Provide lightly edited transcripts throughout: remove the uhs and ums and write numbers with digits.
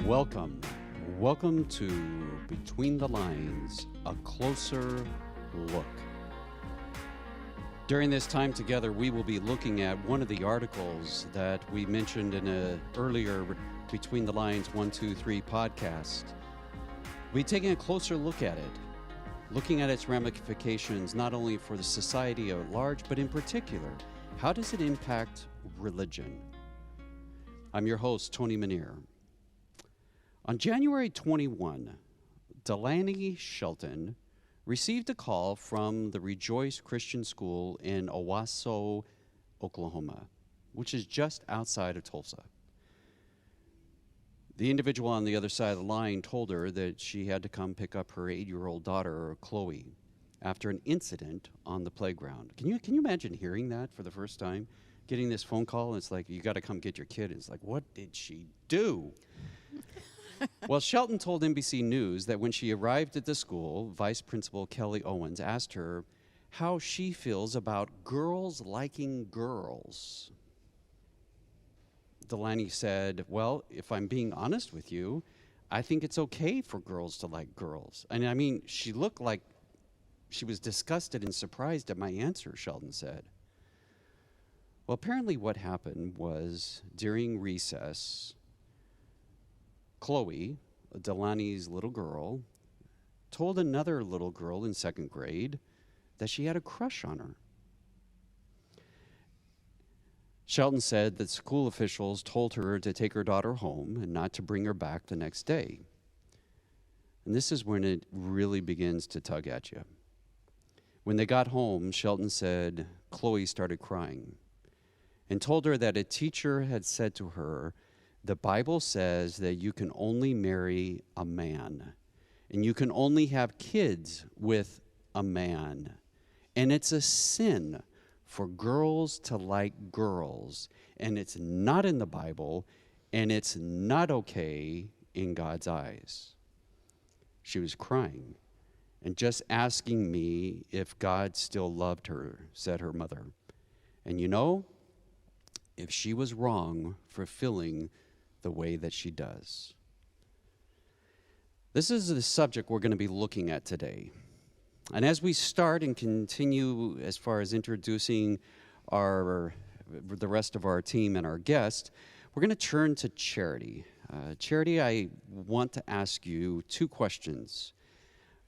Welcome. Welcome to Between the Lines, a closer look. During this time together, we will be looking at one of the articles that we mentioned in an earlier Between the Lines 1, 2, 3 podcast. We'll be taking a closer look at it, looking at its ramifications not only for the society at large, but in particular, how does it impact religion? I'm your host, Tony Minear. On January 21, Delaney Shelton received a call from the Rejoice Christian School in Owasso, Oklahoma, which is just outside of Tulsa. The individual on the other side of the line told her that she had to come pick up her 8-year-old daughter, Chloe, after an incident on the playground. Can you imagine hearing that for the first time? Getting this phone call, and it's like, you got to come get your kid. It's like, what did she do? Well, Shelton told NBC News that when she arrived at the school, Vice Principal Kelly Owens asked her how she feels about girls liking girls. Delaney said, well, if I'm being honest with you, I think it's okay for girls to like girls. And I mean, she looked like she was disgusted and surprised at my answer, Shelton said. Well, apparently what happened was during recess, Chloe, Delaney's little girl, told another little girl in second grade that she had a crush on her. Shelton said that school officials told her to take her daughter home and not to bring her back the next day. And this is when it really begins to tug at you. When they got home, Shelton said Chloe started crying and told her that a teacher had said to her, the Bible says that you can only marry a man, and you can only have kids with a man. And it's a sin for girls to like girls, and it's not in the Bible, and it's not okay in God's eyes. She was crying and just asking me if God still loved her, said her mother. And you know, if she was wrong for feeling the way that she does. This is the subject we're going to be looking at today. And as we start and continue as far as introducing the rest of our team and our guest, we're going to turn to Charity. Charity, I want to ask you two questions.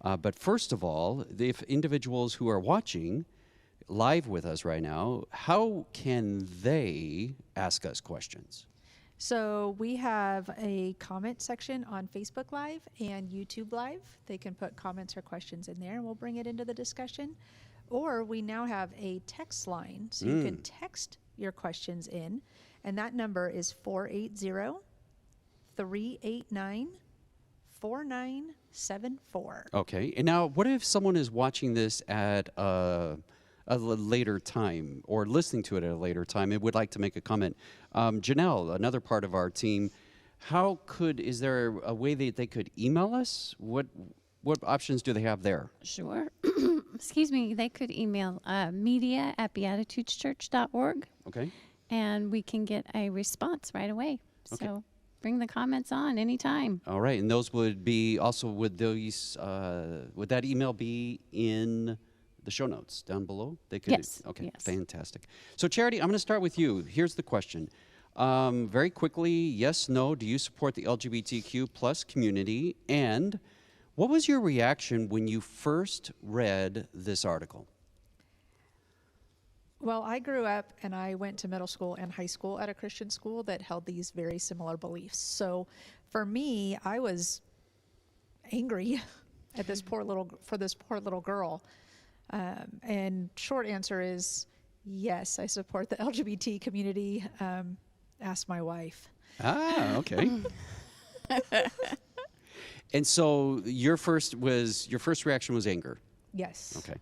But first of all, if individuals who are watching live with us right now, how can they ask us questions? So we have a comment section on Facebook Live and YouTube Live. They can put comments or questions in there, and we'll bring it into the discussion. Or we now have a text line, so you can text your questions in, and that number is 480-389-4974. Okay, and now what if someone is watching this at a later time or listening to it at a later time and would like to make a comment? Janelle, another part of our team, is there a way that they could email us? What options do they have there? Sure. Excuse me. They could email media@beatitudeschurch.org. Okay. And we can get a response right away. Okay. So bring the comments on anytime. All right, and those would be also, would that email be in the show notes down below? They could. Yes. Okay. Yes. Fantastic. So Charity, I'm going to start with you. Here's the question. Very quickly, yes, no, do you support the LGBTQ plus community? And what was your reaction when you first read this article? Well, I grew up and I went to middle school and high school at a Christian school that held these very similar beliefs. So for me, I was angry at this poor little girl. And short answer is yes, I support the LGBT community. Ask my wife. Ah, okay. And so your first reaction was anger. Yes. Okay.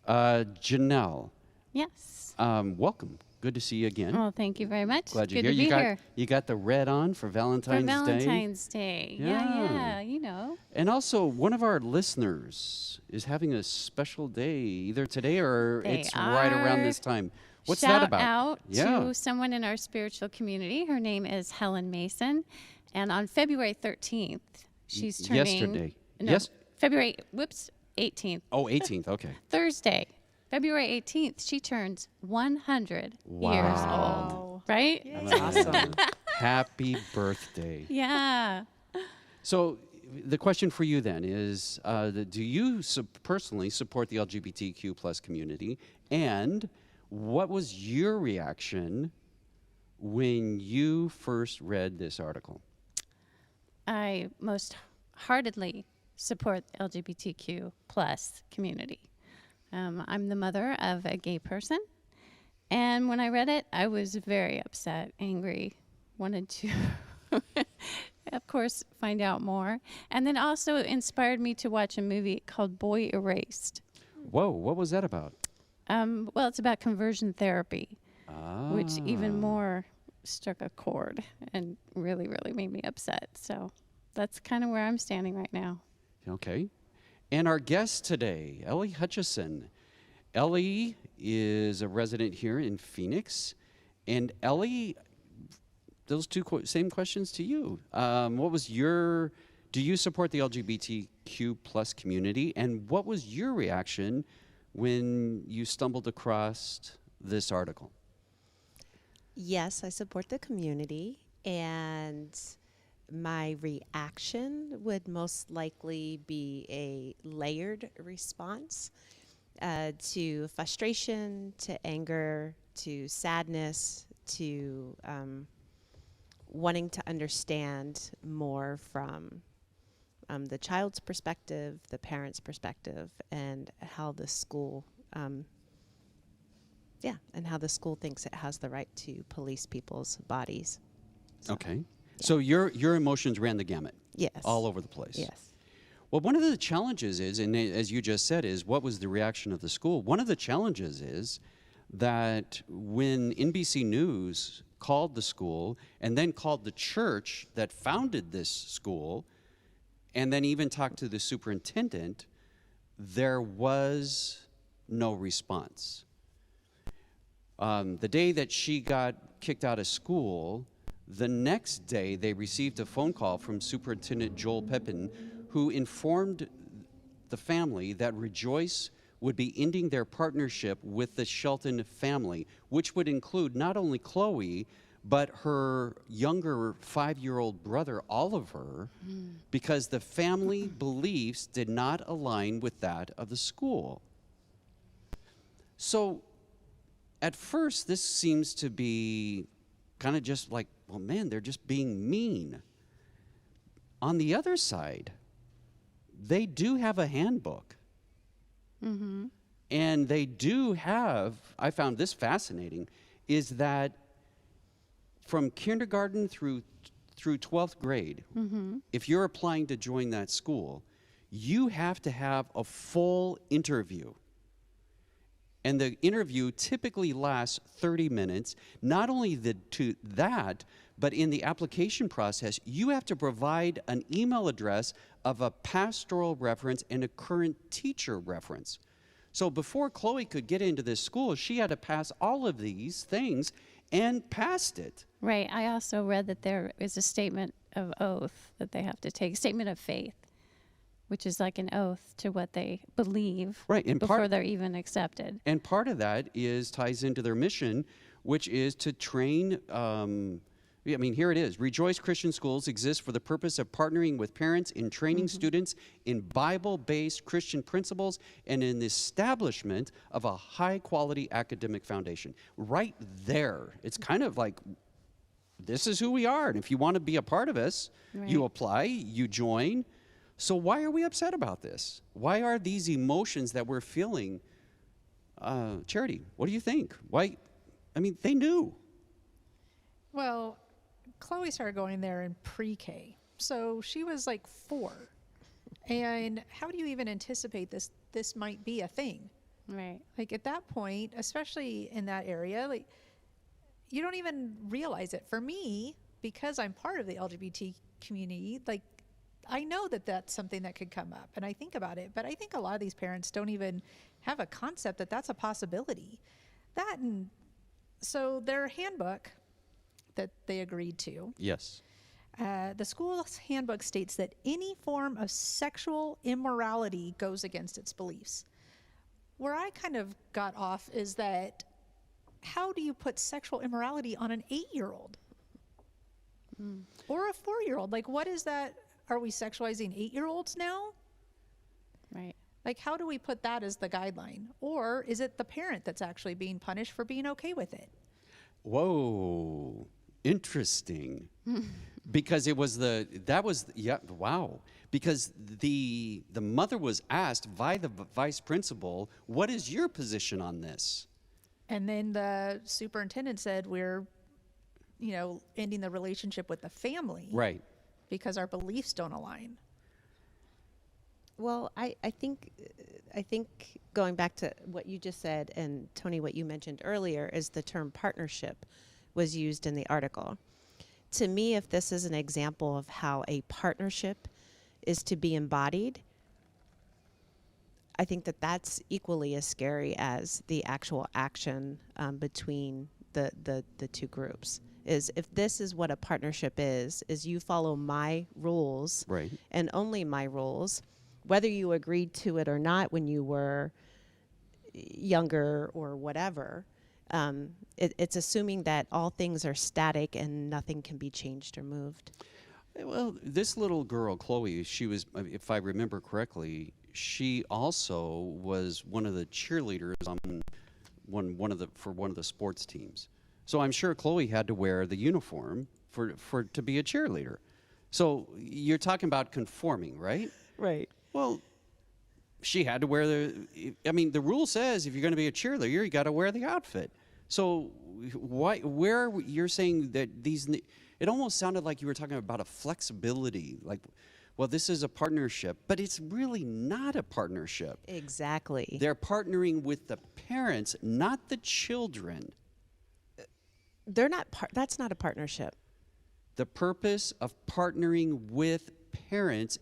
Janelle. Yes. Welcome. Good to see you again. Well, thank you very much. Glad you're Good here. to be here. You got the red on for Valentine's Day. For Valentine's Day. Yeah, you know. And also, one of our listeners is having a special day, either today or it's right around this time. What's Shout that about? out Yeah. to someone in our spiritual community. Her name is Helen Mason. And on February 13th, she's turning... Yesterday. No, February, 18th. Oh, 18th, okay. Thursday, February 18th, she turns 100 years Wow. old. Right? Yay. Awesome. Happy birthday. Yeah. So the question for you then is, do you personally support the LGBTQ plus community? And what was your reaction when you first read this article? I most heartedly support the LGBTQ plus community. I'm the mother of a gay person. And when I read it, I was very upset, angry, wanted to, of course, find out more. And then also inspired me to watch a movie called Boy Erased. Whoa, what was that about? Well, it's about conversion therapy, which Ah. even more struck a chord and really, really made me upset. So that's kind of where I'm standing right now. Okay. And our guest today, Ellie Hutchison. Ellie is a resident here in Phoenix. And Ellie, those same questions to you. Do you support the LGBTQ plus community? And what was your reaction when you stumbled across this article? Yes, I support the community, and my reaction would most likely be a layered response to frustration, to anger, to sadness, to wanting to understand more from the child's perspective, the parent's perspective, and how the school and how the school thinks it has the right to police people's bodies. So, Okay. So your emotions ran the gamut. yes. All over the place. Yes. Well, one of the challenges is, and as you just said, is what was the reaction of the school? One of the challenges is that when NBC News called the school and then called the church that founded this school and then even talked to the superintendent, there was no response. The day that she got kicked out of school, the next day they received a phone call from Superintendent Joel Pepin, who informed the family that Rejoice would be ending their partnership with the Shelton family, which would include not only Chloe, but her younger 5-year-old brother, Oliver, because the family beliefs did not align with that of the school. So at first, this seems to be kind of just like, well, man, they're just being mean. On the other side, they do have a handbook. Mm-hmm. And they do have, I found this fascinating, is that from kindergarten through 12th grade, if you're applying to join that school, you have to have a full interview. And the interview typically lasts 30 minutes. Not only that, but in the application process, you have to provide an email address of a pastoral reference and a current teacher reference. So before Chloe could get into this school, she had to pass all of these things and passed it. Right. I also read that there is a statement of oath that they have to take, statement of faith, which is like an oath to what they believe before they're even accepted. And part of that ties into their mission, which is to train, here it is. Rejoice Christian Schools exist for the purpose of partnering with parents in training students in Bible-based Christian principles and in the establishment of a high-quality academic foundation. Right there, it's kind of like, this is who we are. And if you want to be a part of us, you apply, you join. So why are we upset about this? Why are these emotions that we're feeling? Charity, what do you think? Why? I mean, they knew. Well, Chloe started going there in pre-K, so she was like 4. And how do you even anticipate this might be a thing? Right. Like at that point, especially in that area, like you don't even realize it. For me, because I'm part of the LGBT community, like I know that that's something that could come up and I think about it, but I think a lot of these parents don't even have a concept that that's a possibility. That and So their handbook that they agreed to, Yes. the school's handbook states that any form of sexual immorality goes against its beliefs. Where I kind of got off is that how do you put sexual immorality on an 8-year-old? Or a 4-year-old? Like, what is that? Are we sexualizing 8-year-olds now? Right. Like, how do we put that as the guideline? Or is it the parent that's actually being punished for being okay with it? Whoa, interesting. Because wow. Because the mother was asked by the vice principal, what is your position on this? And then the superintendent said, we're, ending the relationship with the family. Right. Because our beliefs don't align. Well, I think going back to what you just said, and Tony, what you mentioned earlier, is the term partnership was used in the article. To me, if this is an example of how a partnership is to be embodied, I think that that's equally as scary as the actual action between the two groups. Is if this is what a partnership is you follow my rules, Right. and only my rules, whether you agreed to it or not when you were younger or whatever. It's assuming that all things are static and nothing can be changed or moved. Well, this little girl, Chloe, she was, if I remember correctly, she also was one of the cheerleaders on one of the sports teams. So I'm sure Chloe had to wear the uniform to be a cheerleader. So you're talking about conforming, right? Right. Well, she had to wear the rule says if you're going to be a cheerleader, you got to wear the outfit. So where you're saying that it almost sounded like you were talking about a flexibility, like, well, this is a partnership, but it's really not a partnership. Exactly. They're partnering with the parents, not the children. They're not that's not a partnership. The purpose of partnering with parents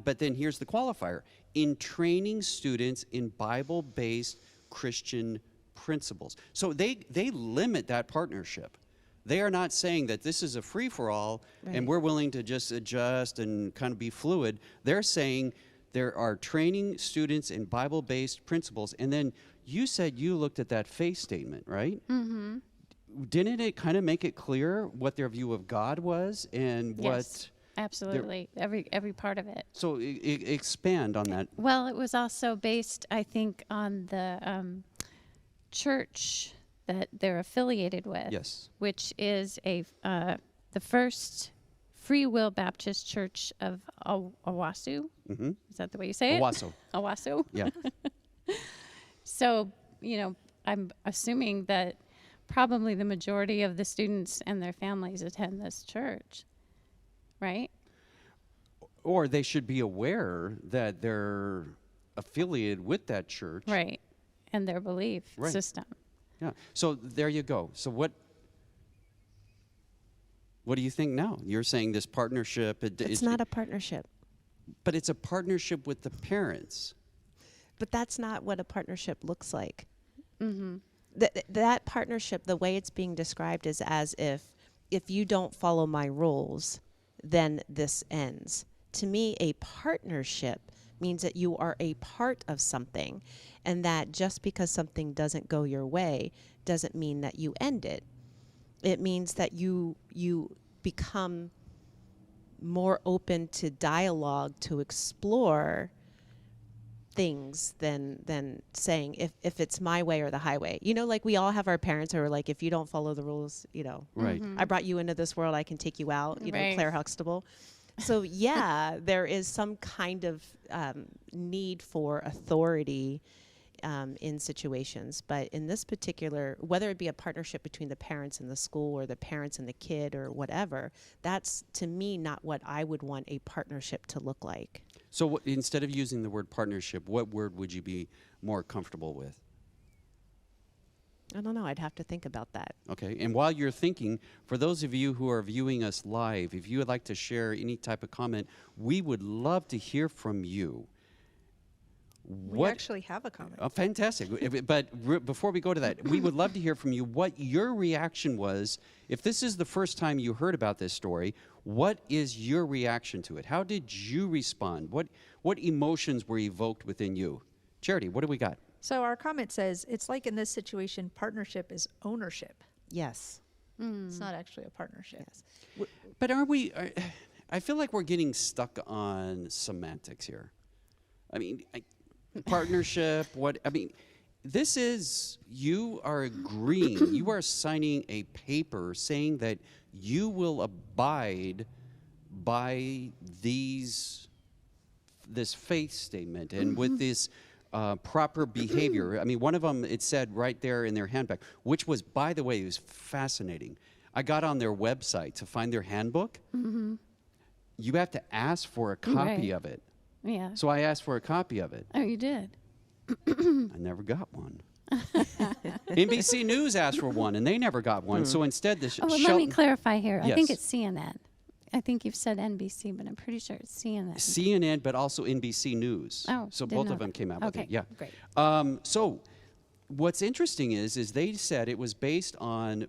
but then here's the qualifier, in training students in Bible-based Christian principles. So they limit that partnership. They are not saying that this is a free-for-all and we're willing to just adjust and kind of be fluid. They're saying there are training students in Bible-based principles. And then you said you looked at that faith statement, right? Mm-hmm. Didn't it kind of make it clear what their view of God was and Yes, absolutely. Every part of it. So expand on that. Well, it was also based, I think, on the church that they're affiliated with. Yes. Which is the first Free Will Baptist Church of Owasso. Mm-hmm. Is that the way you say it? Owasso. Owasso. Yeah. So, I'm assuming that probably the majority of the students and their families attend this church, right? Or they should be aware that they're affiliated with that church. Right. And their belief system. Yeah. So there you go. So what do you think now? You're saying this partnership. It's not a partnership. But it's a partnership with the parents. But that's not what a partnership looks like. Mm-hmm. That partnership, the way it's being described, is as if you don't follow my rules, then this ends. To me, a partnership means that you are a part of something, and that just because something doesn't go your way doesn't mean that you end it. It means that you become more open to dialogue, to explore things than saying if it's my way or the highway. Like we all have our parents who are like, if you don't follow the rules, Right. Mm-hmm. I brought you into this world, I can take you out, Right. Claire Huxtable. So yeah, there is some kind of need for authority in situations. But in this particular, whether it be a partnership between the parents and the school or the parents and the kid or whatever, that's to me not what I would want a partnership to look like. So instead of using the word partnership, what word would you be more comfortable with? I don't know. I'd have to think about that. Okay. And while you're thinking, for those of you who are viewing us live, if you would like to share any type of comment, we would love to hear from you. We actually have a comment. Oh, fantastic. But before we go to that, we would love to hear from you what your reaction was. If this is the first time you heard about this story, what is your reaction to it? How did you respond? What emotions were evoked within you? Charity, what do we got? So our comment says, it's like in this situation, partnership is ownership. Yes. It's not actually a partnership. Yes. But I feel like we're getting stuck on semantics here. I mean, partnership, this is, you are agreeing, you are signing a paper saying that you will abide by this faith statement and with this proper behavior. I mean, one of them, it said right there in their handbook, which was, by the way, it was fascinating. I got on their website to find their handbook. Mm-hmm. You have to ask for a copy of it. Yeah. So I asked for a copy of it. Oh, you did? I never got one. NBC News asked for one, and they never got one. So instead, let me clarify here. Yes. I think it's CNN. I think you've said NBC, but I'm pretty sure it's CNN. CNN, but also NBC News. Oh, so didn't both know of them that. came out with Okay, it. Yeah. great. So what's interesting is they said it was based on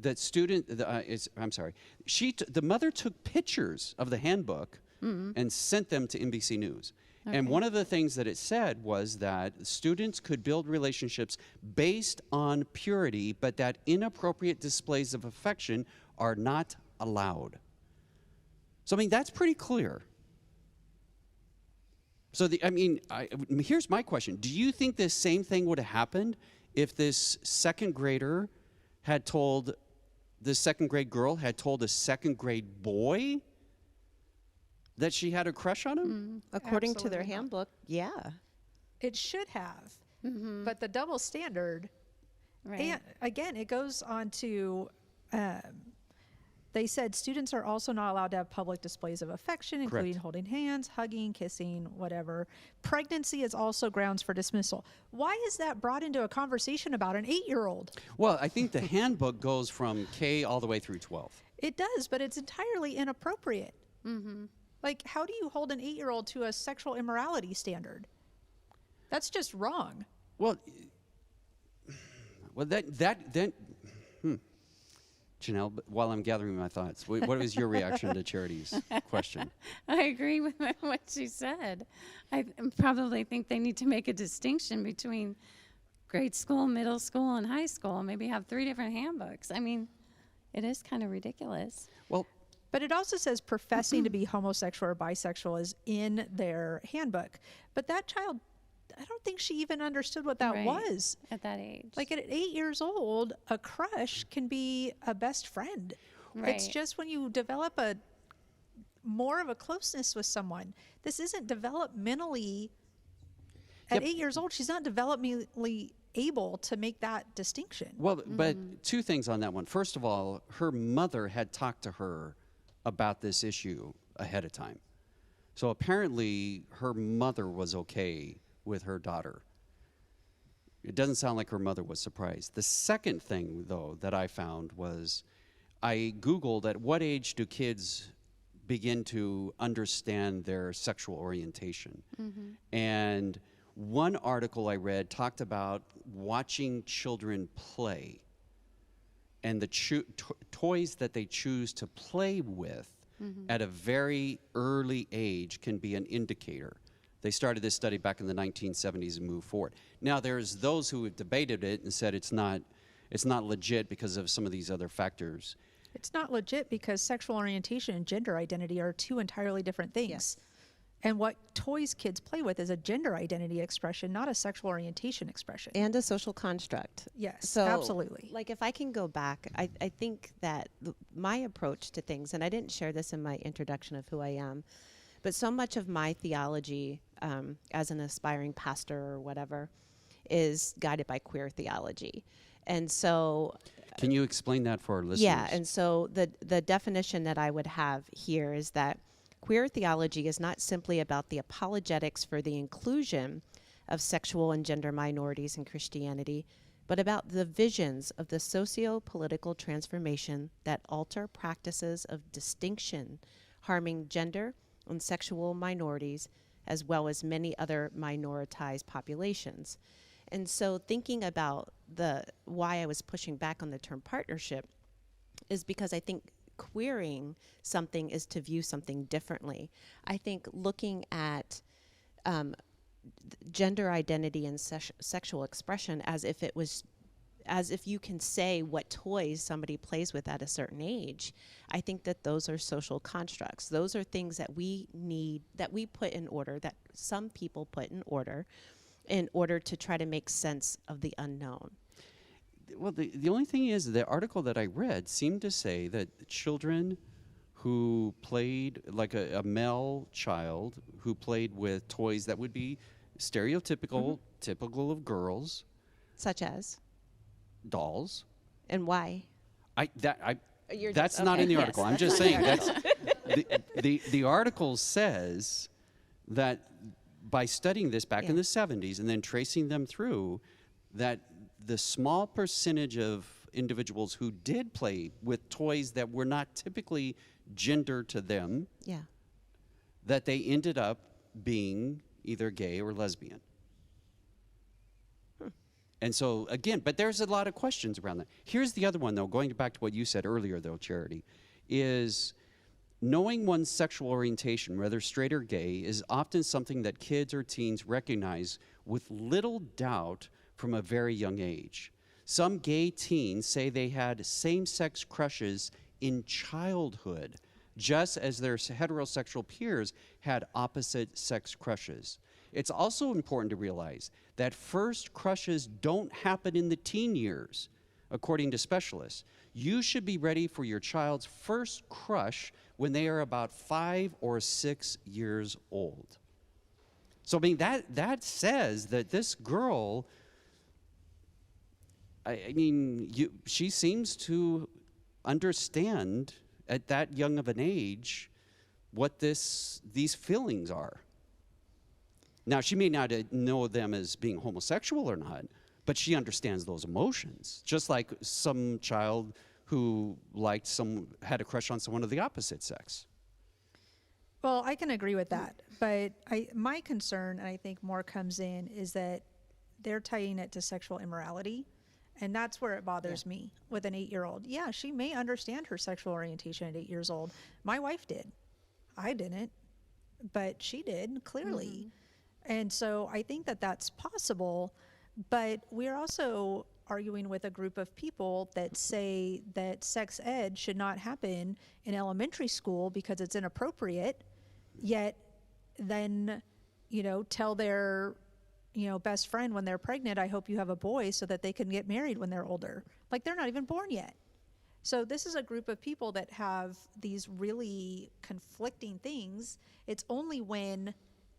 that student. The mother took pictures of the handbook and sent them to NBC News. Okay. And one of the things that it said was that students could build relationships based on purity, but that inappropriate displays of affection are not allowed. So, I mean, that's pretty clear. So, here's my question. Do you think this same thing would have happened if this second grader had told, this second grade girl had told a second grade boy that she had a crush on him? According to their Absolutely not. handbook, yeah. It should have. But the double standard, Right. and again, it goes on to, they said students are also not allowed to have public displays of affection, including Correct. holding hands, hugging, kissing, whatever. Pregnancy is also grounds for dismissal. Why is that brought into a conversation about an 8-year-old? Well, I think the handbook goes from K all the way through 12. It does, but it's entirely inappropriate. Like, how do you hold an 8-year-old to a sexual immorality standard? That's just wrong. Well, Janelle, while I'm gathering my thoughts, what was your reaction to Charity's question? I agree with what she said. I probably think they need to make a distinction between grade school, middle school, and high school, and maybe have 3 different handbooks. I mean, it is kind of ridiculous. Well, But it also says professing to be homosexual or bisexual is in their handbook. But that child, I don't think she even understood what that Right. was. At that age. Like at 8 years old, a crush can be a best friend. It's Right. just when you develop more of a closeness with someone. This isn't developmentally, at Yep. 8 years old, she's not developmentally able to make that distinction. well, but 2 things on that one. First of all, her mother had talked to her about this issue ahead of time. So apparently her mother was okay with her daughter. It doesn't sound like her mother was surprised. The second thing, though, that I found was I Googled at what age do kids begin to understand their sexual orientation. And one article I read talked about watching children play and the toys that they choose to play with at a very early age can be an indicator. They started this study back in the 1970s and moved forward. Now, there's those who have debated it and said it's not legit because of some of these other factors. It's not legit because sexual orientation and gender identity are 2 entirely different things. Yes. And what toys kids play with is a gender identity expression, not a sexual orientation expression. And a social construct. Yes, So, absolutely. Like, if I can go back, I think that my approach to things, and I didn't share this in my introduction of who I am, but so much of my theology as an aspiring pastor or whatever is guided by queer theology. And so Can you explain that for our listeners? yeah, and so the definition that I would have here is that queer theology is not simply about the apologetics for the inclusion of sexual and gender minorities in Christianity, but about the visions of the socio-political transformation that alter practices of distinction, harming gender and sexual minorities, as well as many other minoritized populations. And so thinking about why I was pushing back on the term partnership is because I think queering something is to view something differently. I think looking at gender identity and sexual expression as if you can say what toys somebody plays with at a certain age, I think that those are social constructs. Those are things that we need, that we put in order, that some people put in order to try to make sense of the unknown. Well, the only thing is, the article that I read seemed to say that children who played, like a male child who played with toys that would be stereotypical, typical of girls. Such as? Dolls. And why? That's not in the article. I'm just saying that's the article says that by studying this back in the 70s and then tracing them through, that the small percentage of individuals who did play with toys that were not typically gender to them, that they ended up being either gay or lesbian. And so, again, but there's a lot of questions around that. Here's the other one, though, going back to what you said earlier, though, Charity, is knowing one's sexual orientation, whether straight or gay, is often something that kids or teens recognize with little doubt from a very young age. Some gay teens say they had same-sex crushes in childhood, just as their heterosexual peers had opposite-sex crushes. It's also important to realize that first crushes don't happen in the teen years, according to specialists. You should be ready for your child's first crush when they are about 5 or 6 years old. So, I mean, that says that this girl, she seems to understand at that young of an age what these feelings are. Now, she may not know them as being homosexual or not, but she understands those emotions, just like some child who had a crush on someone of the opposite sex. Well, I can agree with that, but my concern, and I think more comes in, is that they're tying it to sexual immorality, and that's where it bothers me with an 8-year-old. Yeah, she may understand her sexual orientation at 8 years old. My wife did. I didn't, but she did, clearly. Mm-hmm. And so I think that that's possible, but we're also arguing with a group of people that say that sex ed should not happen in elementary school because it's inappropriate, yet then, tell their, best friend when they're pregnant, I hope you have a boy so that they can get married when they're older. Like, they're not even born yet. So this is a group of people that have these really conflicting things. It's only when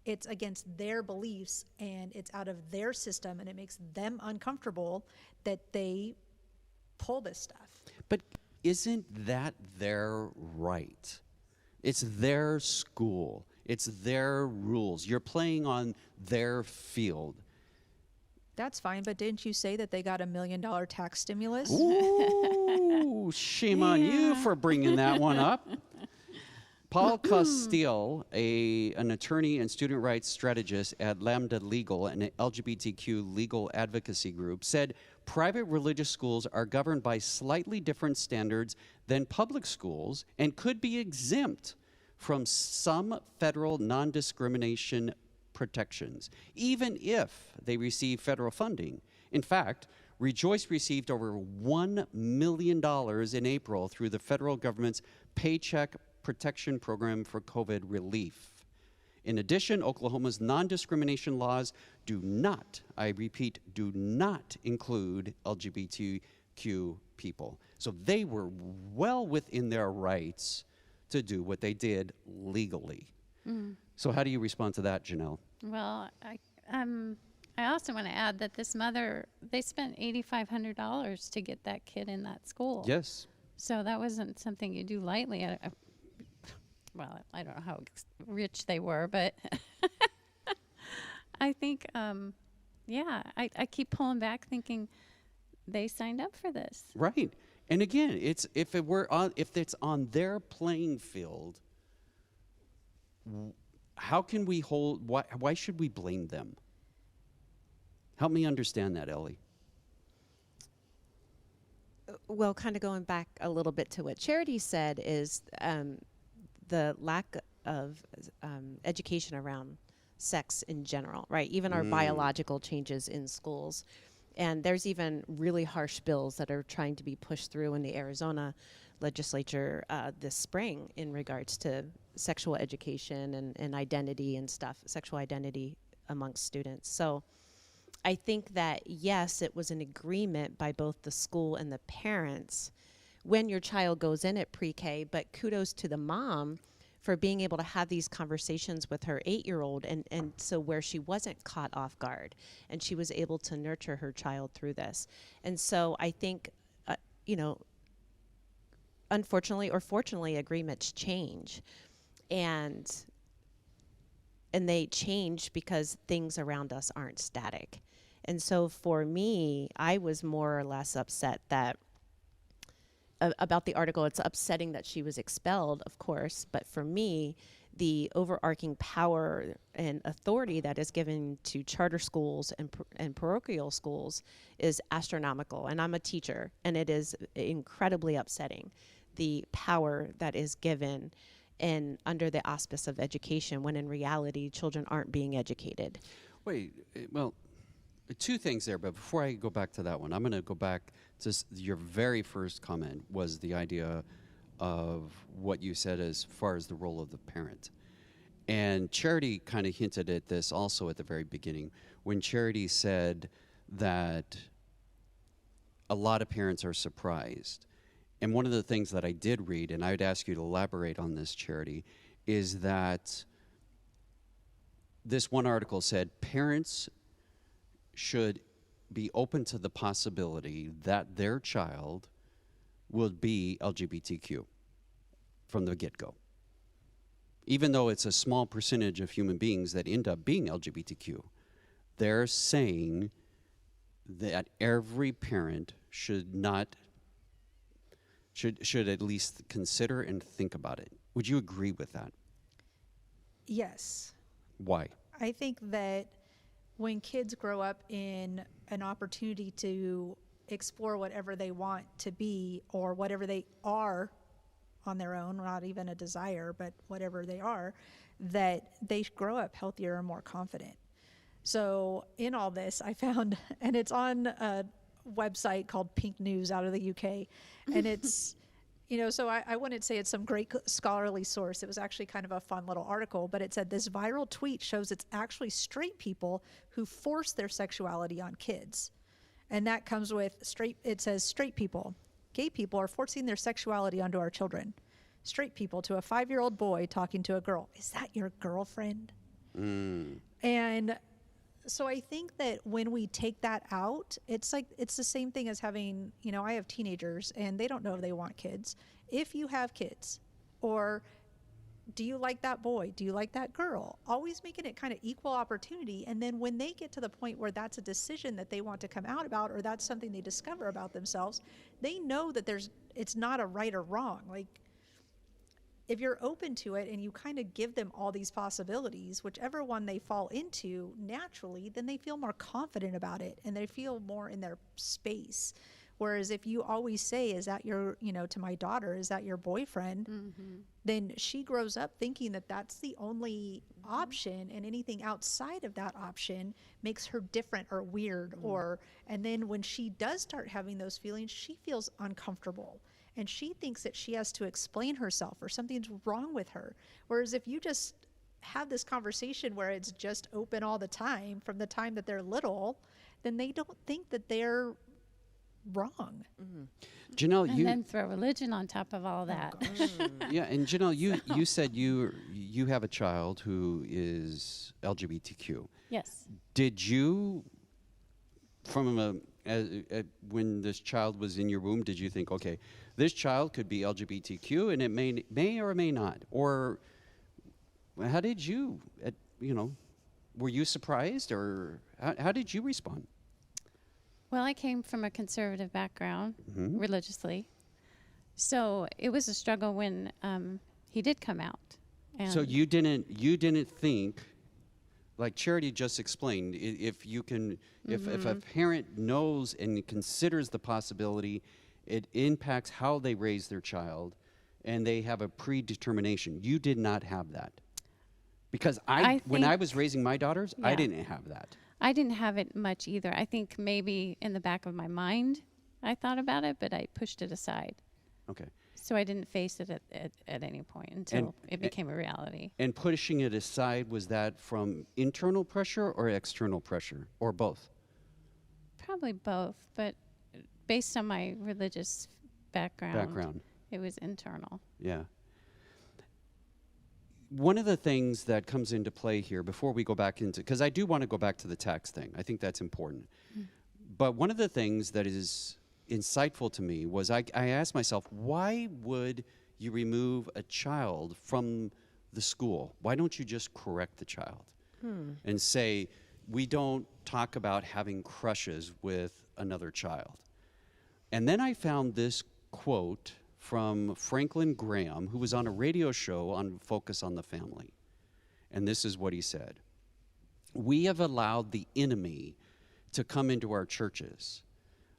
it's against their beliefs and it's out of their system and it makes them uncomfortable that they pull this stuff. But isn't that their right? It's their school. It's their rules. You're playing on their field. That's fine, but didn't you say that they got $1 million tax stimulus? Ooh, shame on you for bringing that one up. Paul Castile, an attorney and student rights strategist at Lambda Legal, an LGBTQ legal advocacy group, said private religious schools are governed by slightly different standards than public schools and could be exempt from some federal non-discrimination protections, even if they receive federal funding. In fact, Rejoice received over $1 million in April through the federal government's Paycheck Protection Program for COVID relief. In addition, Oklahoma's non-discrimination laws do not, I repeat, do not include LGBTQ people. So they were well within their rights to do what they did legally. Mm. So how do you respond to that, Janelle? Well, I also want to add that this mother, they spent $8,500 to get that kid in that school. Yes. So that wasn't something you do lightly. Well, I don't know how rich they were, but I think, I keep pulling back thinking they signed up for this. Right. And again, if it's on their playing field, how can we hold, why should we blame them? Help me understand that, Ellie. Well, kind of going back a little bit to what Charity said is the lack of education around sex in general, right? Even our biological changes in schools. And there's even really harsh bills that are trying to be pushed through in the Arizona legislature this spring in regards to sexual education and identity and stuff, sexual identity amongst students. So I think that, yes, it was an agreement by both the school and the parents when your child goes in at pre-K, but kudos to the mom for being able to have these conversations with her 8-year-old, and so where she wasn't caught off guard, and she was able to nurture her child through this. And so I think, unfortunately or fortunately, agreements change. And they change because things around us aren't static. And so for me, I was more or less upset that about the article. It's upsetting that she was expelled, of course, but for me, the overarching power and authority that is given to charter schools and parochial schools is astronomical. And I'm a teacher, and it is incredibly upsetting, the power that is given and under the auspice of education, when in reality, children aren't being educated. Wait, well, two things there, but before I go back to that one, I'm going to go back to your very first comment was the idea of what you said as far as the role of the parent. And Charity kind of hinted at this also at the very beginning, when Charity said that a lot of parents are surprised. And one of the things that I did read, and I'd ask you to elaborate on this, Charity, is that this one article said parents should be open to the possibility that their child will be LGBTQ from the get-go. Even though it's a small percentage of human beings that end up being LGBTQ, they're saying that every parent should at least consider and think about it. Would you agree with that? Yes. Why? I think that when kids grow up in an opportunity to explore whatever they want to be or whatever they are on their own, not even a desire, but whatever they are, that they grow up healthier and more confident. So in all this, I found, and it's on a website called Pink News out of the UK, and it's, so I wouldn't say it's some great scholarly source. It was actually kind of a fun little article, but it said this viral tweet shows it's actually straight people who force their sexuality on kids. And that comes with it says straight people. Gay people are forcing their sexuality onto our children. Straight people to a 5-year-old boy talking to a girl. Is that your girlfriend? And so I think that when we take that out, it's the same thing as having, I have teenagers and they don't know if they want kids. If you have kids, or do you like that boy? Do you like that girl? Always making it kind of equal opportunity. And then when they get to the point where that's a decision that they want to come out about, or that's something they discover about themselves, they know that it's not a right or wrong. Like, if you're open to it and you kind of give them all these possibilities, whichever one they fall into naturally, then they feel more confident about it and they feel more in their space. Whereas if you always say, is that your, to my daughter, is that your boyfriend? Mm-hmm. Then she grows up thinking that that's the only option, and anything outside of that option makes her different or weird. And then when she does start having those feelings, she feels uncomfortable. And she thinks that she has to explain herself or something's wrong with her. Whereas if you just have this conversation where it's just open all the time from the time that they're little, then they don't think that they're wrong. Mm-hmm. Janelle, and then throw religion on top of all that. Yeah, and Janelle, you said you have a child who is LGBTQ. Yes. Did you, when this child was in your womb, did you think, okay, this child could be LGBTQ and it may or may not? Or how did you, were you surprised, or how did you respond? Well, I came from a conservative background, religiously. So it was a struggle when he did come out. And So you didn't think, like Charity just explained, if you can, if a parent knows and considers the possibility, it impacts how they raise their child, and they have a predetermination. You did not have that. Because when I was raising my daughters, I Yeah. didn't have that. I didn't have it much either. I think maybe in the back of my mind I thought about it, but I pushed it aside. Okay. So I didn't face it at any point until it became a reality. And pushing it aside, was that from internal pressure or external pressure, or both? Probably both, but based on my religious background. It was internal. Yeah. One of the things that comes into play here before we go back into, because I do want to go back to the tax thing. I think that's important. But one of the things that is insightful to me was I asked myself, why would you remove a child from the school? Why don't you just correct the child and say, we don't talk about having crushes with another child? And then I found this quote from Franklin Graham, who was on a radio show on Focus on the Family. And this is what he said. We have allowed the enemy to come into our churches.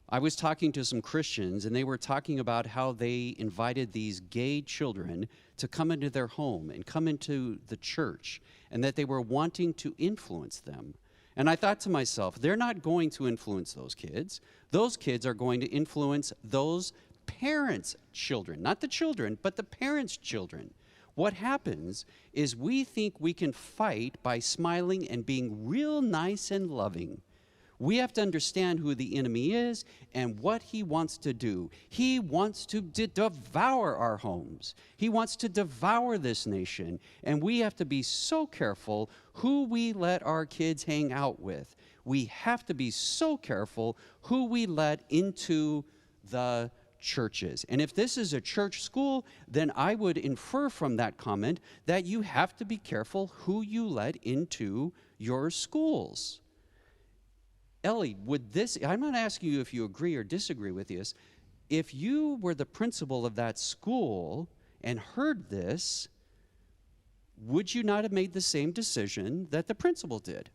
I was talking to some Christians, and they were talking about how they invited these gay children to come into their home and come into the church, and that they were wanting to influence them. And I thought to myself, they're not going to influence those kids. Those kids are going to influence those parents' children, not the children, but the parents' children. What happens is we think we can fight by smiling and being real nice and loving. We have to understand who the enemy is and what he wants to do. He wants to devour our homes. He wants to devour this nation. And we have to be so careful who we let our kids hang out with. We have to be so careful who we let into the churches. And if this is a church school, then I would infer from that comment that you have to be careful who you let into your schools. Ellie, I'm not asking you if you agree or disagree with this. If you were the principal of that school and heard this, would you not have made the same decision that the principal did?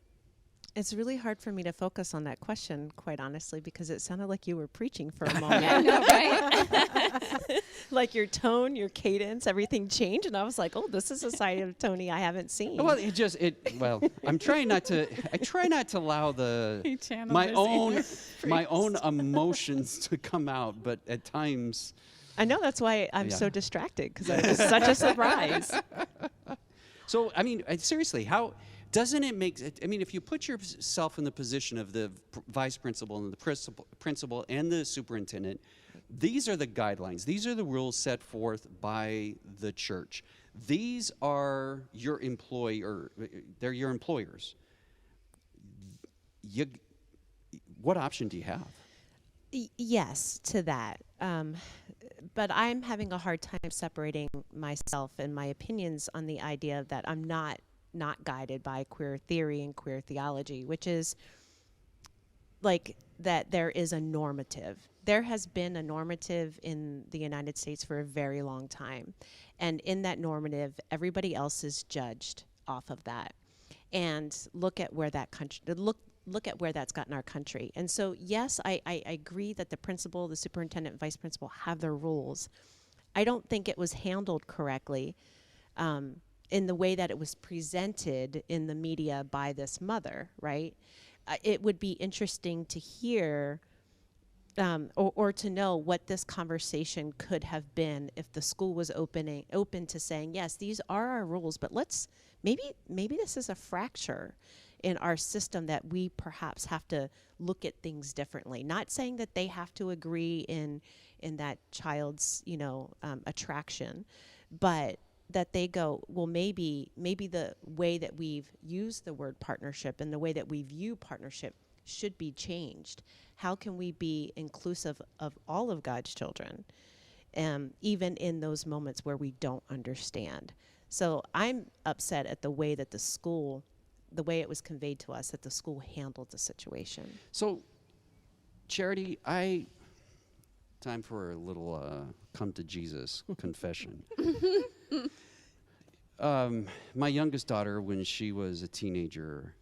It's really hard for me to focus on that question, quite honestly, because it sounded like you were preaching for a moment. I know, right? Like your tone, your cadence, everything changed, and I was like, "Oh, this is a side of Tony I haven't seen." Well, I'm trying not to. I try not to allow my own emotions to come out, but at times. I know that's why I'm so distracted, because it was such a surprise. So, I mean, seriously, how doesn't it make? I mean, if you put yourself in the position of the vice principal and the principal and the superintendent, these are the guidelines. These are the rules set forth by the church. These are your they're your employers. What option do you have? Yes, to that. But I'm having a hard time separating myself and my opinions on the idea that I'm not guided by queer theory and queer theology, which is like that there is a normative. There has been a normative in the United States for a very long time. And in that normative, everybody else is judged off of that. And look at where that country, look at where that's gotten our country. And so, yes, I agree that the principal, the superintendent, and vice principal have their rules. I don't think it was handled correctly in the way that it was presented in the media by this mother, right? It would be interesting to hear or to know what this conversation could have been if the school was open to saying, yes, these are our rules, but maybe this is a fracture in our system that we perhaps have to look at things differently. Not saying that they have to agree in that child's attraction, but that they go, well, maybe the way that we've used the word partnership and the way that we view partnership should be changed. How can we be inclusive of all of God's children, even in those moments where we don't understand? So I'm upset at the way that the way it was conveyed to us, that the school handled the situation. So, Charity, time for a little come to Jesus confession. my youngest daughter, when she was a teenager,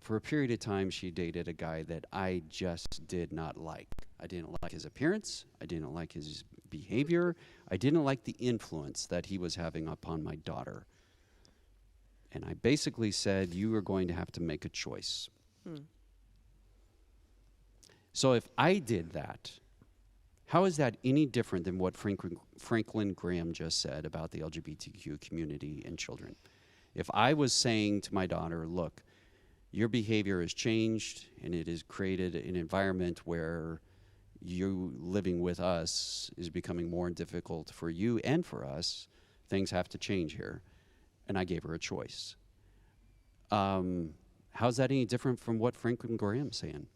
for a period of time, she dated a guy that I just did not like. I didn't like his appearance. I didn't like his behavior. I didn't like the influence that he was having upon my daughter. And I basically said, you are going to have to make a choice. So if I did that, how is that any different than what Franklin Graham just said about the LGBTQ community and children? If I was saying to my daughter, look, your behavior has changed and it has created an environment where you living with us is becoming more difficult for you and for us, things have to change here. And I gave her a choice. How's that any different from what Franklin Graham's saying?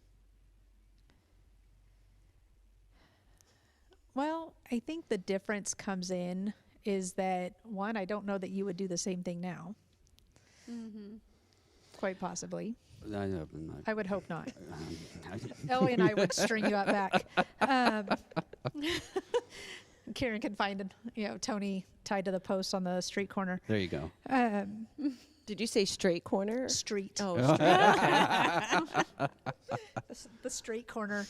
Well, I think the difference comes in is that, one, I don't know that you would do the same thing now. Quite possibly. I would hope not. Ellie and I would string you out back. Karen can find, Tony tied to the post on the street corner. There you go. Did you say straight corner? Street. Oh, straight. The straight corner.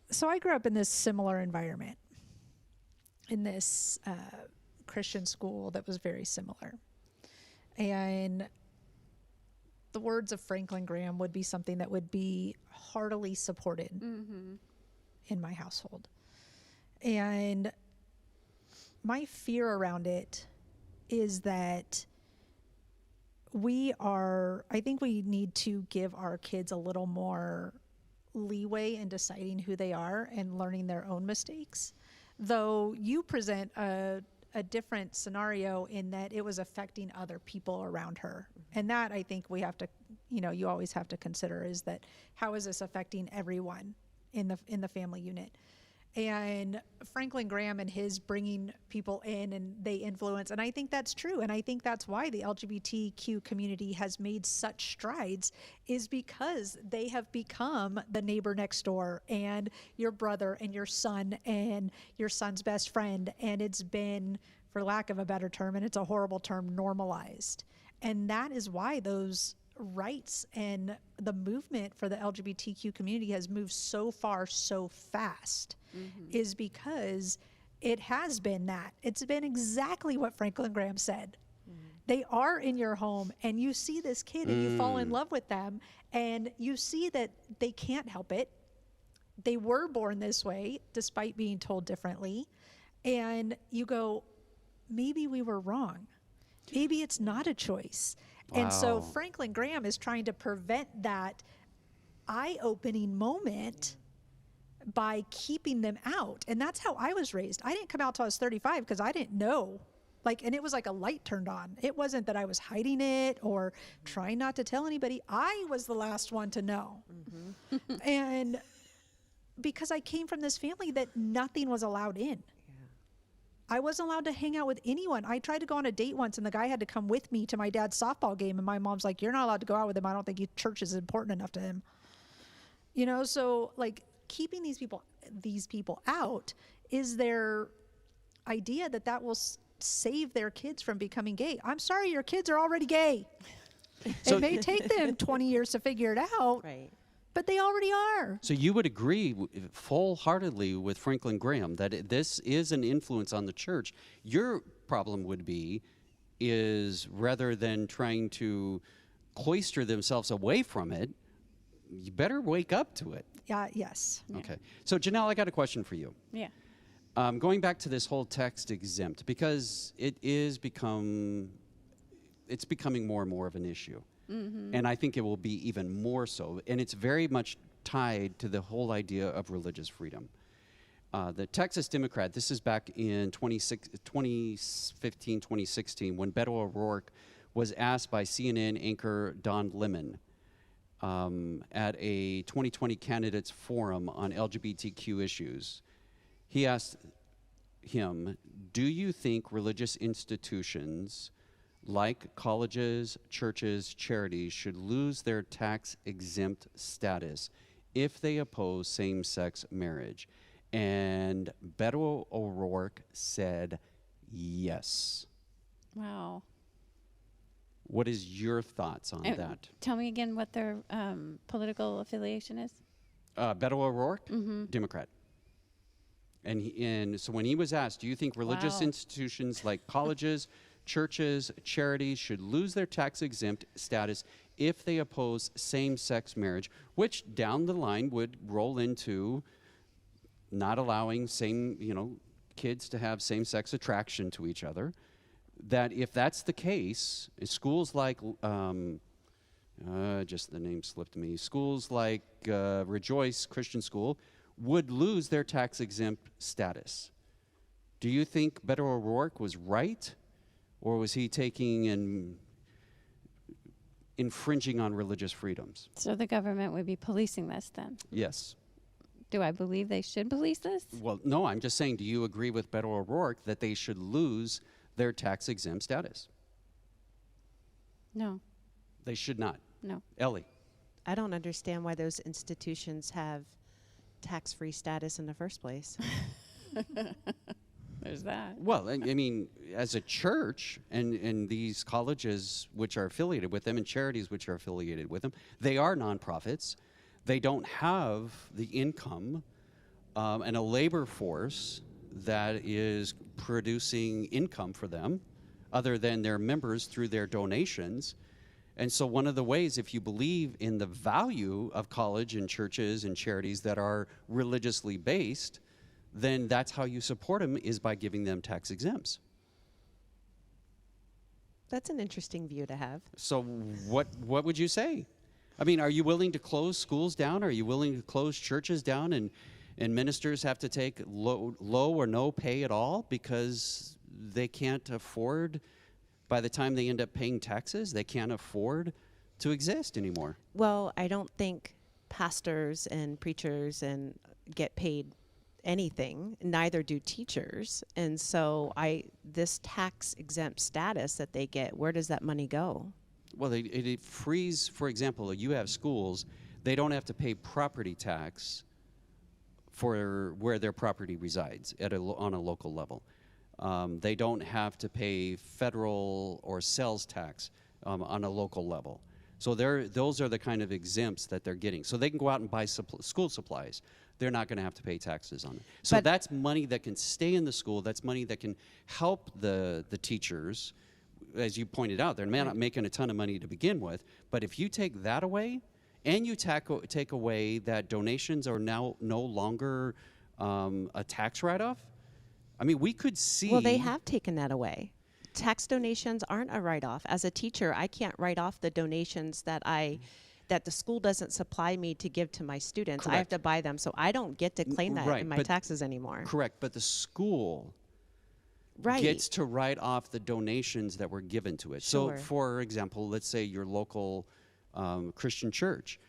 So I grew up in this similar environment, in this Christian school that was very similar. And the words of Franklin Graham would be something that would be heartily supported in my household. And my fear around it is that I think we need to give our kids a little more leeway in deciding who they are and learning their own mistakes. Though you present a different scenario in that it was affecting other people around her. And that I think we have to, you always have to consider is that how is this affecting everyone in the family unit? And Franklin Graham and his bringing people in and they influence, and I think that's true. And I think that's why the LGBTQ community has made such strides, is because they have become the neighbor next door and your brother and your son and your son's best friend. And it's been, for lack of a better term, and it's a horrible term, normalized. And that is why those rights and the movement for the LGBTQ community has moved so far so fast, is because it has been that. It's been exactly what Franklin Graham said. They are in your home and you see this kid and you fall in love with them and you see that they can't help it. They were born this way despite being told differently. And you go, maybe we were wrong. Maybe it's not a choice. Wow. And so Franklin Graham is trying to prevent that eye-opening moment by keeping them out. And that's how I was raised. I didn't come out till I was 35 because I didn't know. And it was like a light turned on. It wasn't that I was hiding it or trying not to tell anybody. I was the last one to know. And because I came from this family that nothing was allowed in. I wasn't allowed to hang out with anyone. I tried to go on a date once and the guy had to come with me to my dad's softball game. And my mom's like, you're not allowed to go out with him. I don't think church is important enough to him. So keeping these people out is their idea that will save their kids from becoming gay. I'm sorry, your kids are already gay. It may take them 20 years to figure it out. Right. But they already are. So you would agree full-heartedly with Franklin Graham that this is an influence on the church. Your problem would be is rather than trying to cloister themselves away from it, you better wake up to it. Yes. Okay. So Janelle, I got a question for you. Yeah. Going back to this whole text exempt, because it's becoming more and more of an issue. And I think it will be even more so. And it's very much tied to the whole idea of religious freedom. The Texas Democrat, this is back in 2015, 2016, when Beto O'Rourke was asked by CNN anchor Don Lemon at a 2020 candidates forum on LGBTQ issues. He asked him, do you think religious institutions like colleges, churches, charities should lose their tax-exempt status if they oppose same-sex marriage? And Beto O'Rourke said yes. Wow. What is your thoughts on And that? tell me again what their political affiliation is. Beto O'Rourke, Democrat. And so when he was asked, do you think religious Wow. institutions like colleges, churches, charities should lose their tax-exempt status if they oppose same-sex marriage, which down the line would roll into not allowing kids to have same-sex attraction to each other, that if that's the case, schools like, just the name slipped me, schools like Rejoice Christian School would lose their tax-exempt status. Do you think Beto O'Rourke was right, or was he taking and infringing on religious freedoms? So the government would be policing this then. Yes. Do I believe they should police this? Well, no, I'm just saying, do you agree with Beto O'Rourke that they should lose their tax-exempt status? No. They should not. No. Ellie? I don't understand why those institutions have tax-free status in the first place. There's that. Well, I mean, as a church and these colleges which are affiliated with them and charities which are affiliated with them, they are nonprofits. They don't have the income and a labor force that is producing income for them other than their members through their donations. And so one of the ways, if you believe in the value of college and churches and charities that are religiously based, then that's how you support them, is by giving them tax exempts. That's an interesting view to have. So what would you say? I mean, are you willing to close schools down? Are you willing to close churches down and ministers have to take low or no pay at all because they can't afford, by the time they end up paying taxes, they can't afford to exist anymore? Well, I don't think pastors and preachers and get paid anything, neither do teachers. And so this tax exempt status that they get, where does that money go? Well, it frees, for example, you have schools, they don't have to pay property tax for where their property resides on a local level. They don't have to pay federal or sales tax on a local level. So those are the kind of exempts that they're getting. So they can go out and buy school supplies. They're not going to have to pay taxes on it. So that's money that can stay in the school. That's money that can help the teachers. As you pointed out, they're not making a ton of money to begin with. But if you take that away, and you take away that donations are now no longer a tax write-off, I mean, we could see... Well, they have taken that away. Tax donations aren't a write-off. As a teacher, I can't write off the donations that the school doesn't supply me to give to my students. Correct. I have to buy them, so I don't get to claim that in my taxes anymore. Correct, but the school Right. gets to write off the donations that were given to it. Sure. So, for example, let's say your local Christian church,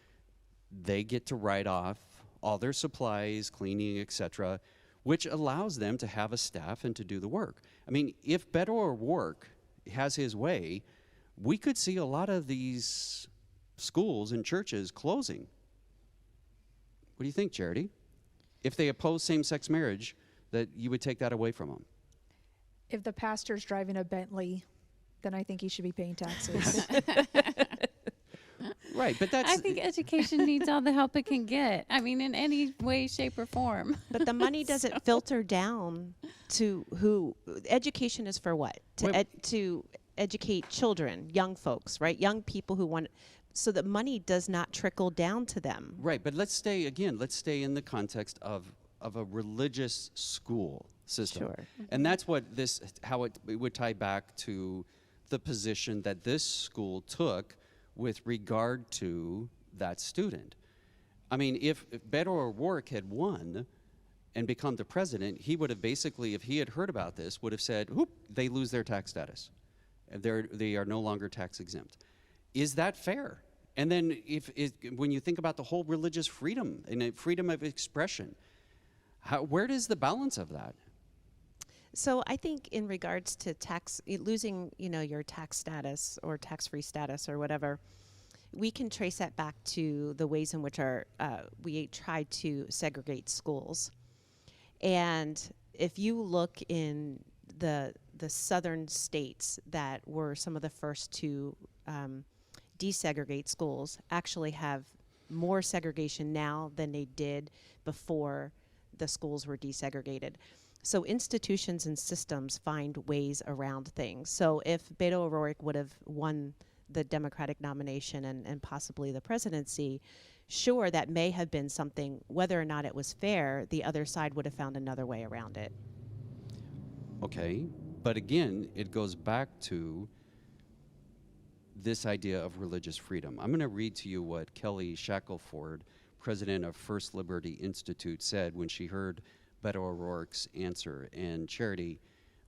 they get to write off all their supplies, cleaning, etc., which allows them to have a staff and to do the work. I mean, if Beto O'Rourke has his way, we could see a lot of these schools and churches closing. What do you think, Charity? If they oppose same-sex marriage, that you would take that away from them? If the pastor's driving a Bentley, then I think he should be paying taxes. Right, but that's... I think education needs all the help it can get. I mean, in any way, shape, or form. But the money doesn't filter down to who. Education is for what? To educate children, young folks, right? Young people who want... So the money does not trickle down to them. Right, but let's stay in the context of a religious school system. Sure. And that's how it would tie back to the position that this school took with regard to that student. I mean, if Beto O'Rourke had won and become the president, he would have basically, if he had heard about this, would have said, whoop, they lose their tax status. They are no longer tax exempt. Is that fair? And then when you think about the whole religious freedom and freedom of expression, where does the balance of that? So I think in regards to losing, your tax status or tax-free status or whatever, we can trace that back to the ways in which we try to segregate schools. And if you look in the the southern states that were some of the first to desegregate schools actually have more segregation now than they did before the schools were desegregated. So institutions and systems find ways around things. So if Beto O'Rourke would have won the Democratic nomination and possibly the presidency, sure, that may have been something, whether or not it was fair, the other side would have found another way around it. Okay, but again, it goes back to this idea of religious freedom. I'm going to read to you what Kelly Shackelford, president of First Liberty Institute, said when she heard Beto O'Rourke's answer. And Charity,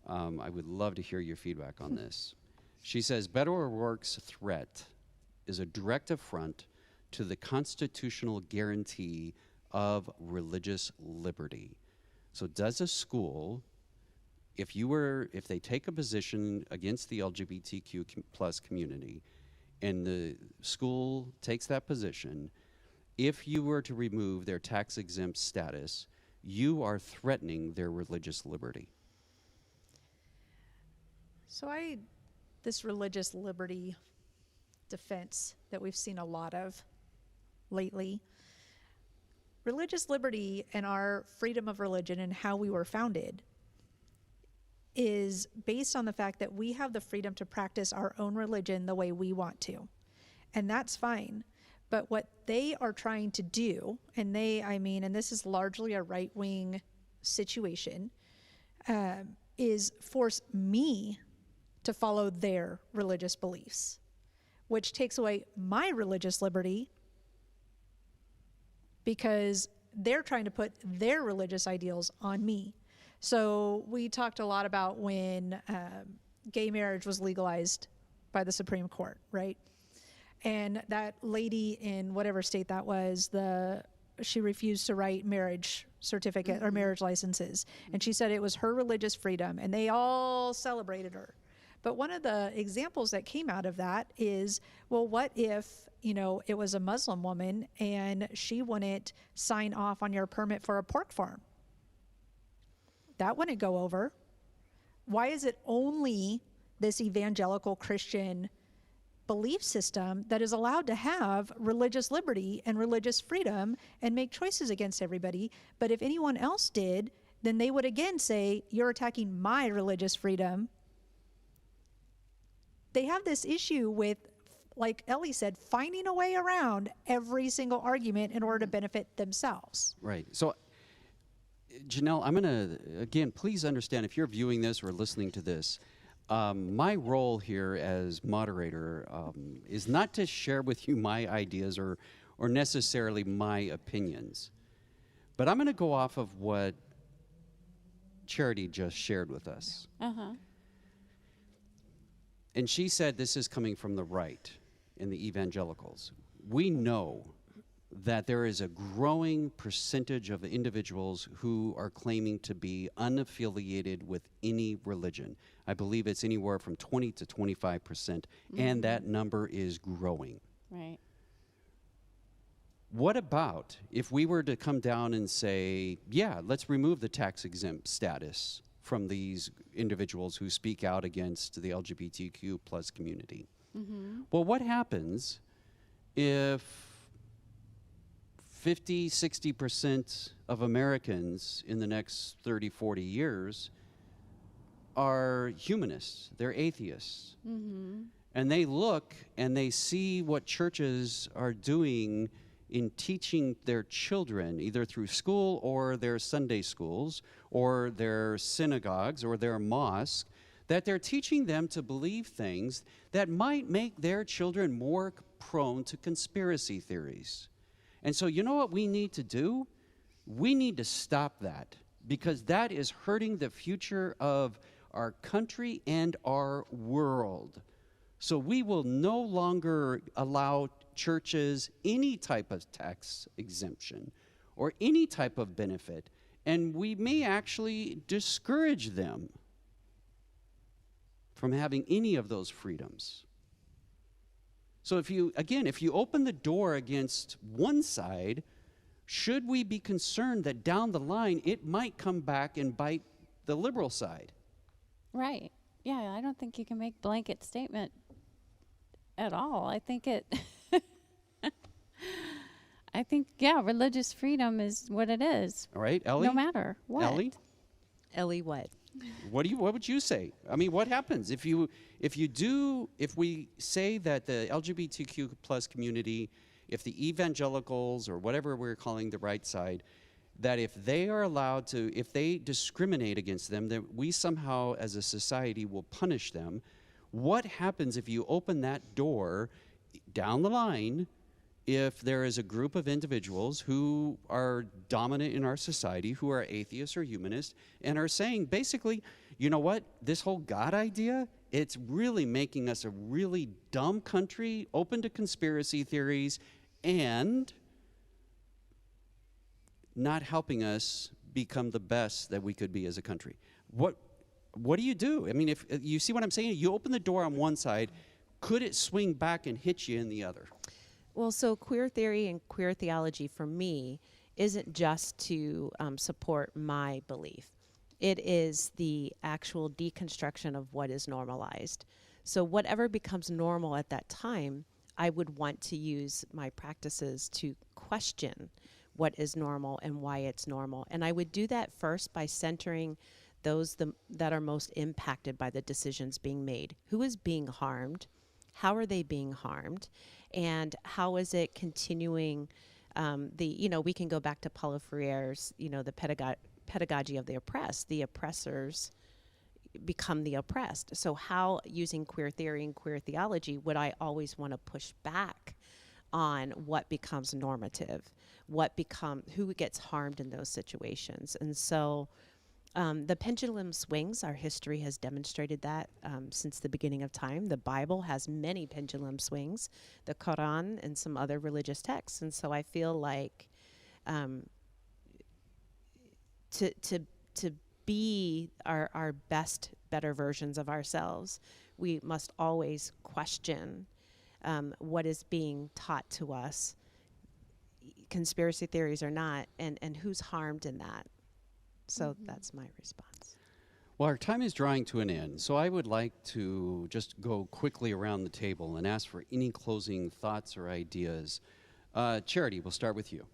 I would love to hear your feedback on this. She says, Beto O'Rourke's threat is a direct affront to the constitutional guarantee of religious liberty. So does a school, if they take a position against the LGBTQ plus community, and the school takes that position, if you were to remove their tax-exempt status, you are threatening their religious liberty. So this religious liberty defense that we've seen a lot of lately, religious liberty and our freedom of religion and how we were founded is based on the fact that we have the freedom to practice our own religion the way we want to. And that's fine. But what they are trying to do, and this is largely a right-wing situation, is force me to follow their religious beliefs, which takes away my religious liberty because they're trying to put their religious ideals on me. So we talked a lot about when gay marriage was legalized by the Supreme Court, right? And that lady in whatever state that was, she refused to write marriage certificate or marriage licenses. And she said it was her religious freedom, and they all celebrated her. But one of the examples that came out of that is, well, what if, it was a Muslim woman and she wouldn't sign off on your permit for a pork farm? That wouldn't go over. Why is it only this evangelical Christian belief system that is allowed to have religious liberty and religious freedom and make choices against everybody? But if anyone else did, then they would again say, you're attacking my religious freedom. They have this issue with, like Ellie said, finding a way around every single argument in order to benefit themselves. Right. So, Janelle, I'm going to, again, please understand, if you're viewing this or listening to this, my role here as moderator is not to share with you my ideas or necessarily my opinions. But I'm going to go off of what Charity just shared with us. Uh-huh. And she said this is coming from the right in the evangelicals. We know that there is a growing percentage of individuals who are claiming to be unaffiliated with any religion. I believe it's anywhere from 20 to 25%, and that number is growing. Right. What about if we were to come down and say, yeah, let's remove the tax-exempt status from these individuals who speak out against the LGBTQ plus community? Mm-hmm. Well, what happens if 50, 60% of Americans in the next 30, 40 years are humanists, they're atheists? Mm-hmm. And they look and they see what churches are doing in teaching their children, either through school or their Sunday schools or their synagogues or their mosque, that they're teaching them to believe things that might make their children more prone to conspiracy theories. And so you know what we need to do? We need to stop that, because that is hurting the future of our country and our world. So we will no longer allow churches any type of tax exemption or any type of benefit, and we may actually discourage them from having any of those freedoms. So if you open the door against one side, should we be concerned that down the line it might come back and bite the liberal side? Right. I don't think you can make blanket statement at all. I think religious freedom is what it is. All right, Ellie? No matter what. Ellie? Ellie, what? What would you say? I mean, what happens if we say that the LGBTQ plus community, if the evangelicals or whatever we're calling the right side, that if they are allowed to, if they discriminate against them, that we somehow as a society will punish them. What happens if you open that door down the line if there is a group of individuals who are dominant in our society, who are atheists or humanists, and are saying basically, you know what, this whole God idea, it's really making us a really dumb country, open to conspiracy theories, and not helping us become the best that we could be as a country. What do you do? I mean, if you see what I'm saying, you open the door on one side, could it swing back and hit you in the other? Well, so queer theory and queer theology for me isn't just to support my belief. It is the actual deconstruction of what is normalized. So whatever becomes normal at that time, I would want to use my practices to question what is normal and why it's normal. And I would do that first by centering those that are most impacted by the decisions being made. Who is being harmed? How are they being harmed? And how is it continuing we can go back to Paulo Freire's, the pedagogy of the oppressed. The oppressors become the oppressed. So how, using queer theory and queer theology, would I always want to push back on what becomes normative, who gets harmed in those situations? And so the pendulum swings. Our history has demonstrated that since the beginning of time. The Bible has many pendulum swings, the Quran and some other religious texts. And so I feel like to be our best, better versions of ourselves, we must always question what is being taught to us, conspiracy theories or not, and who's harmed in that. So that's my response. Well, our time is drawing to an end, so I would like to just go quickly around the table and ask for any closing thoughts or ideas. Charity, we'll start with you.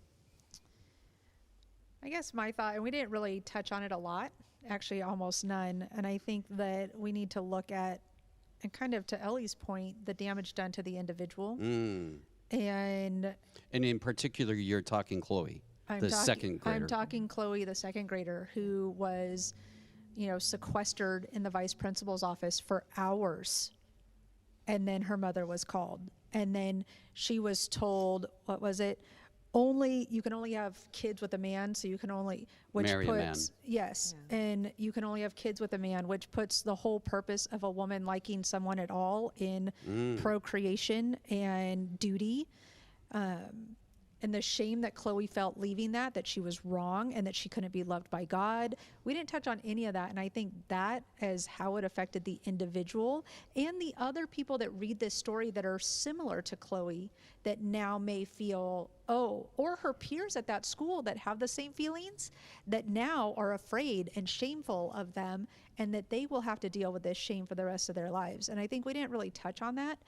I guess my thought, and we didn't really touch on it a lot, actually almost none, and I think that we need to look at, and kind of to Ellie's point, the damage done to the individual. And in particular, you're talking Chloe. Second grader. I'm talking Chloe, the second grader, who was, sequestered in the vice principal's office for hours. And then her mother was called. And then she was told, what was it? You can only have kids with a man, so you can only, marry a man. Yes. Yeah. And you can only have kids with a man, which puts the whole purpose of a woman liking someone at all in procreation and duty. And the shame that Chloe felt leaving that she was wrong and that she couldn't be loved by God. We didn't touch on any of that. And I think that is how it affected the individual and the other people that read this story that are similar to Chloe, that now may feel, or her peers at that school that have the same feelings, that now are afraid and shameful of them, and that they will have to deal with this shame for the rest of their lives. And I think we didn't really touch on that,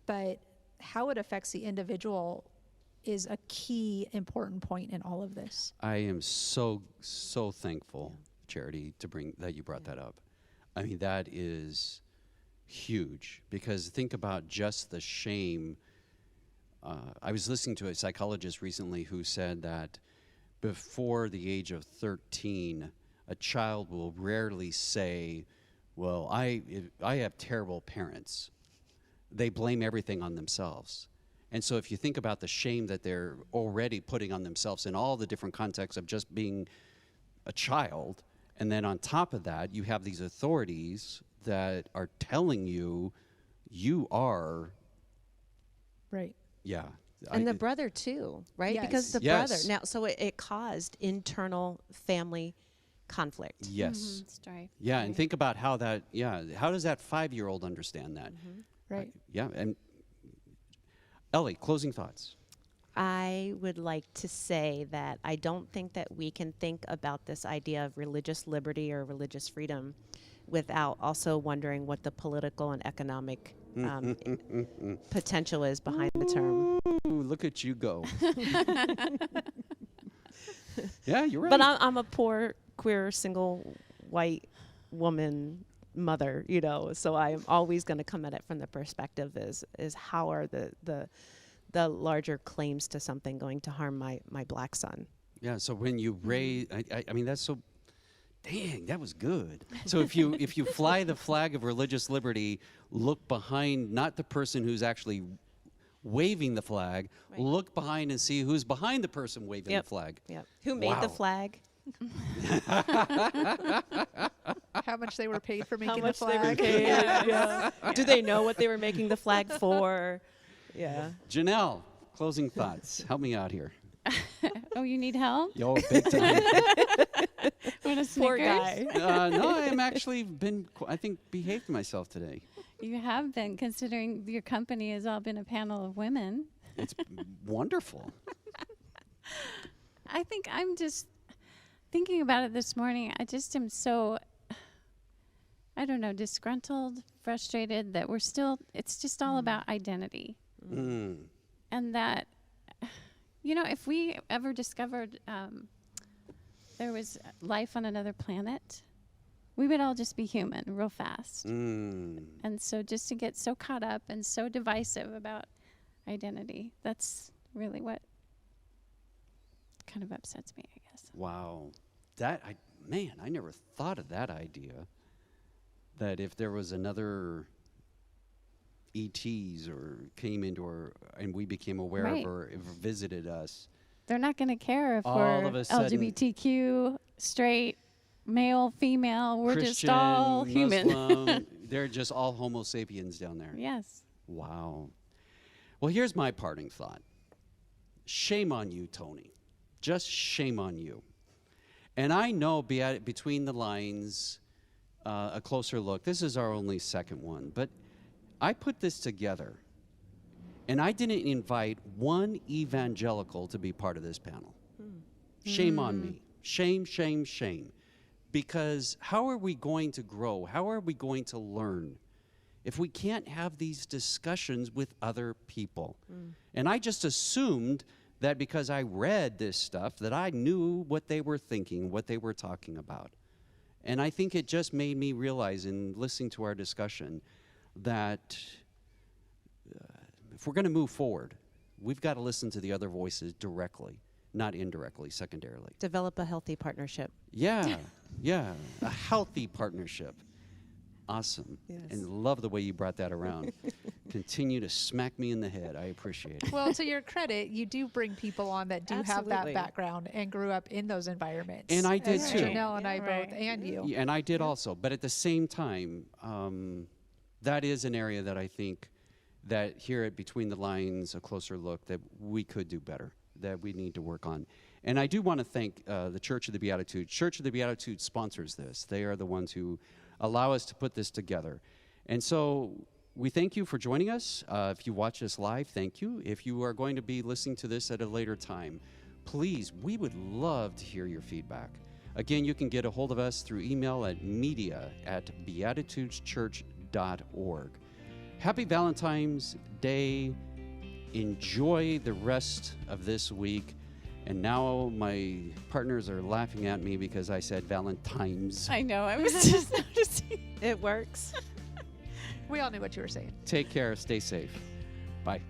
but how it affects the individual is a key important point in all of this. I am so thankful, Charity, that you brought that up. I mean, that is huge, because think about just the shame. I was listening to a psychologist recently who said that before the age of 13, a child will rarely say, well, I have terrible parents. They blame everything on themselves. And so if you think about the shame that they're already putting on themselves in all the different contexts of just being a child, and then on top of that, you have these authorities that are telling you are. Right. Yeah. And the brother too, right? Yes. Because the Yes. brother, now, so it caused internal family conflict. Yes. Strife. Yeah, and think about how does that 5-year-old understand that? Right. Yeah, and Ellie, closing thoughts. I would like to say that I don't think that we can think about this idea of religious liberty or religious freedom without also wondering what the political and economic potential is behind the term. Ooh, look at you go. Yeah, you're right. But I'm a poor, queer, single, white woman mother, you know, so I'm always going to come at it from the perspective is how are the larger claims to something going to harm my black son. Yeah, so when you raise, I mean, that's so, dang, that was good. So if you fly the flag of religious liberty, look behind, not the person who's actually waving the flag, Right. look behind and see who's behind the person waving the flag. Yep. Who made the flag? How much they were paid for How making the much they were flag. paid? Yeah. Do they know what they were making the flag for? Yeah. Janelle, closing thoughts. Help me out here. Oh, you need help? Yo, big time. Want a Poor Snickers? guy. No, I'm actually I think, behaved myself today. You have been, considering your company has all been a panel of women. It's wonderful. I think I'm just thinking about it this morning. I just am so, I don't know, disgruntled, frustrated that it's just all about identity. Mm. And that, you know, if we ever discovered there was life on another planet, we would all just be human real fast. Mm. And so just to get so caught up and so divisive about identity, that's really what kind of upsets me, I guess. Wow. I never thought of that idea. That if there was another ETs or came into and we became aware Right. of or visited us. They're not going to care if All we're of a sudden- LGBTQ, straight, male, female. We're Christian, just all human. Muslim, they're just all Homo sapiens down there. Yes. Wow. Well, here's my parting thought. Shame on you, Tony. Just shame on you. And I know between the lines, a closer look. This is our only second one. But I put this together. And I didn't invite one evangelical to be part of this panel. Shame on me. Shame, shame, shame. Because how are we going to grow? How are we going to learn if we can't have these discussions with other people? And I just assumed that because I read this stuff that I knew what they were thinking, what they were talking about. And I think it just made me realize in listening to our discussion that if we're going to move forward, we've got to listen to the other voices directly, not indirectly, secondarily. Develop a healthy partnership. Yeah, yeah, a healthy partnership. Awesome. Yes. And love the way you brought that around. Continue to smack me in the head. I appreciate it. Well, to your credit, you do bring people on that do have Absolutely. that background and grew up in those environments. And I did as too. Janelle and I Right. both, and you. Yeah, and I did also. But at the same time, that is an area that I think that here at Between the Lines, a closer look, that we could do better, that we need to work on. And I do want to thank the Church of the Beatitudes. Church of the Beatitudes sponsors this. They are the ones who allow us to put this together. And so we thank you for joining us. If you watch us live, thank you. If you are going to be listening to this at a later time, please, we would love to hear your feedback. Again, you can get a hold of us through email at media@beatitudeschurch.org. Happy Valentine's Day. Enjoy the rest of this week. And now my partners are laughing at me because I said Valentine's. I know. I was just noticing. It works. We all knew what you were saying. Take care. Stay safe. Bye.